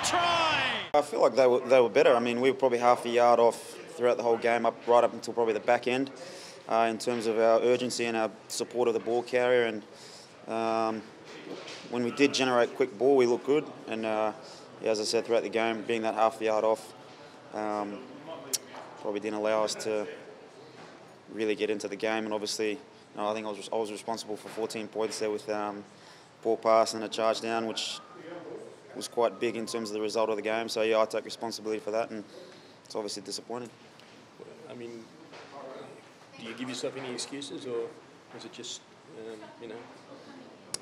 try! I feel like they were better. I mean, we were probably half a yard off throughout the whole game, right up until probably the back end, in terms of our urgency and our support of the ball carrier. And when we did generate quick ball, we looked good. And yeah, as I said, throughout the game, being that half a yard off, probably didn't allow us to really get into the game. And obviously, I think I was responsible for 14 points there with ball pass and a charge down, which was quite big in terms of the result of the game. So yeah, I take responsibility for that, and it's obviously disappointing. I mean, do you give yourself any excuses, or was it just,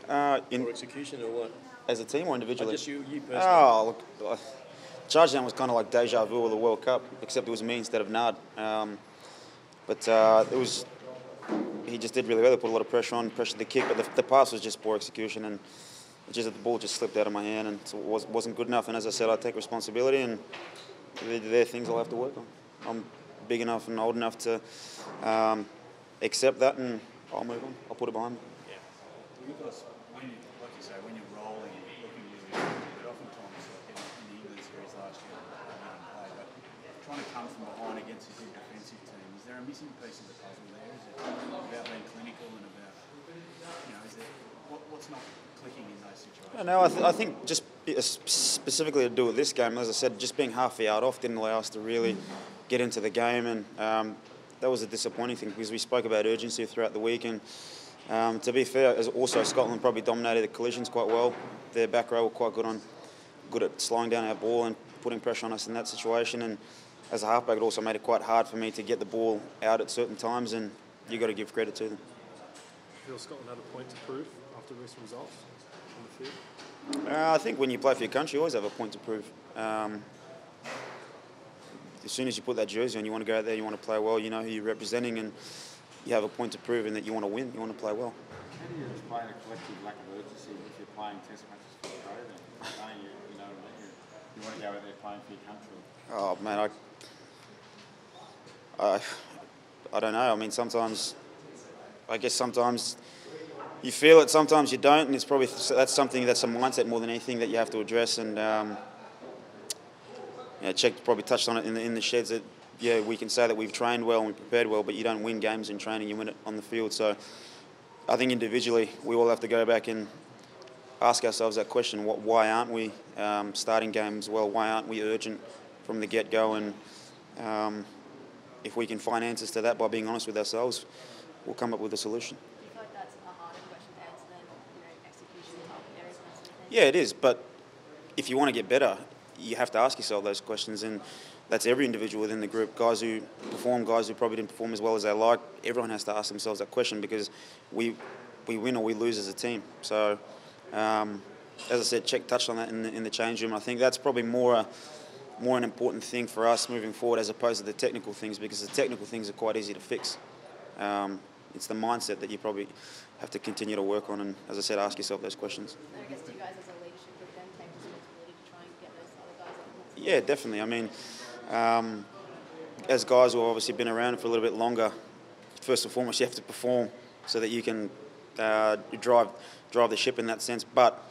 poor execution, or what? As a team or individually? Just you personally. Oh, look, charge down was kind of like deja vu of the World Cup, except it was me instead of Nard. He just did really well. They put a lot of pressure on, pressured the kick, but the pass was just poor execution, and the ball just slipped out of my hand, and so it wasn't good enough. And as I said, I take responsibility, and they're things I'll have to work on. I'm big enough and old enough to accept that, and I'll move on. I'll put it behind me. Yeah. Because like you say, when you're rolling, looking really good, but oftentimes in the England series last year, I didn't play, but trying to come from behind against a good defensive team, is there a missing piece of the puzzle there? Is it about being clinical and about, is there, what's not clicking in those situations? No, I think just specifically to do with this game, as I said, just being half a yard off didn't allow us to really get into the game, and that was a disappointing thing because we spoke about urgency throughout the week. And to be fair, also Scotland probably dominated the collisions quite well. Their back row were quite good at slowing down our ball and putting pressure on us in that situation. And as a halfback, it also made it quite hard for me to get the ball out at certain times, and you got to give credit to them. Do you feel Scotland had a point to prove after recent results on the field? I think when you play for your country, you always have a point to prove. As soon as you put that jersey on, you want to go out there, you want to play well, you know who you're representing, and you have a point to prove in that you want to win, you want to play well. How do you explain a collective lack of urgency if you're playing test matches for Australia then? You want to go out there playing for your country? Oh, man, I don't know. I mean, sometimes you feel it, sometimes you don't, and that's a mindset more than anything that you have to address. And Czech probably touched on it in the sheds that we can say that we've trained well and we prepared well, but you don't win games in training, you win it on the field. So I think individually we all have to go back and ask ourselves that question: why aren't we starting games well? Why aren't we urgent from the get-go? And if we can find answers to that by being honest with ourselves, we'll come up with a solution. Do you feel like that's a harder question to answer than execution type areas and that sort of thing? Yeah, it is. But if you want to get better, you have to ask yourself those questions, and that's every individual within the group. Guys who perform, guys who probably didn't perform as well as they like. Everyone has to ask themselves that question because we win or we lose as a team. So, as I said, Czech touched on that in the change room. I think that's probably more an important thing for us moving forward as opposed to the technical things, because the technical things are quite easy to fix. It's the mindset that you probably have to continue to work on, and as I said, ask yourself those questions. And I guess do you guys as a leadership group then take responsibility to try and get those other guys up? Yeah, definitely. I mean, as guys who have obviously been around for a little bit longer, first and foremost you have to perform so that you can drive the ship in that sense. But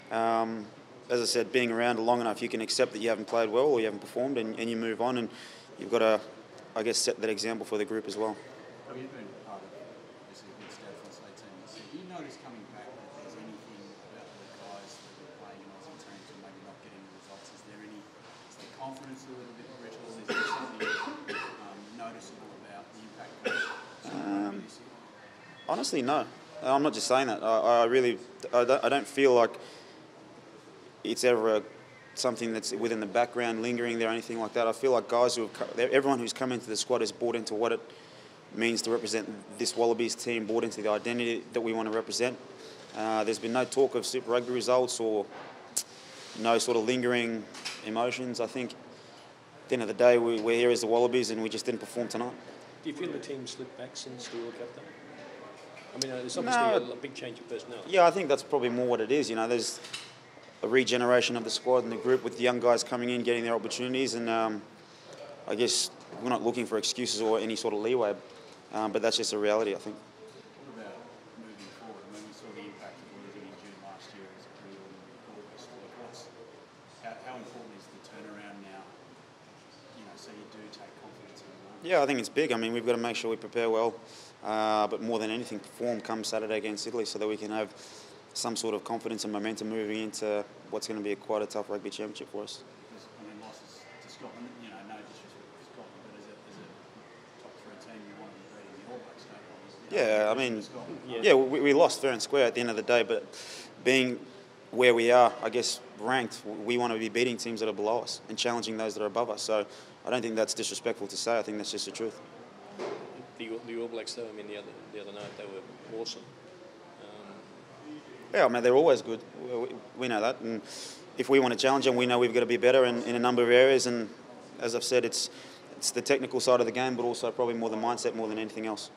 as I said, being around long enough, you can accept that you haven't played well or you haven't performed, and you move on, and you've got to, I guess, set that example for the group as well. You've been part of obviously a good Steadfast 18. Do you notice coming back that there's anything about the guys that are playing in Aussie teams and maybe not getting the results? Is the confidence a little bit brittle? Is there something noticeable about the impact of this year? Honestly, no. I'm not just saying that. I don't feel like it's ever something that's within the background, lingering there, or anything like that. I feel like everyone who's come into the squad has bought into what it means to represent this Wallabies team, bought into the identity that we want to represent. There's been no talk of Super Rugby results or no sort of lingering emotions. I think at the end of the day, we're here as the Wallabies, and we just didn't perform tonight. Do you feel the team slipped back since the World Cup though? I mean, there's obviously a big change of personnel. Yeah, I think that's probably more what it is. There's a regeneration of the squad and the group with the young guys coming in, getting their opportunities, and I guess we're not looking for excuses or any sort of leeway, but that's just a reality, I think. What about moving forward? I mean, we saw the impact of losing in June last year as a pre-ordinary August. how important is the turnaround now? So you do take confidence in the moment. Yeah, I think it's big. I mean, we've got to make sure we prepare well, but more than anything, perform come Saturday against Italy so that we can have some sort of confidence and momentum moving into what's going to be quite a tough rugby championship for us. Losses to Scotland, no disrespect to Scotland, but as a top 3 team, you want to be beating the All Blacks, don't you? Yeah, I mean, we lost fair and square at the end of the day, but being where we are, I guess, ranked, we want to be beating teams that are below us and challenging those that are above us. So I don't think that's disrespectful to say. I think that's just the truth. The All Blacks, though, I mean, the other night, they were awesome. Yeah, I mean, they're always good. We know that. And if we want to challenge them, we know we've got to be better in a number of areas. And as I've said, it's the technical side of the game, but also probably more the mindset more than anything else.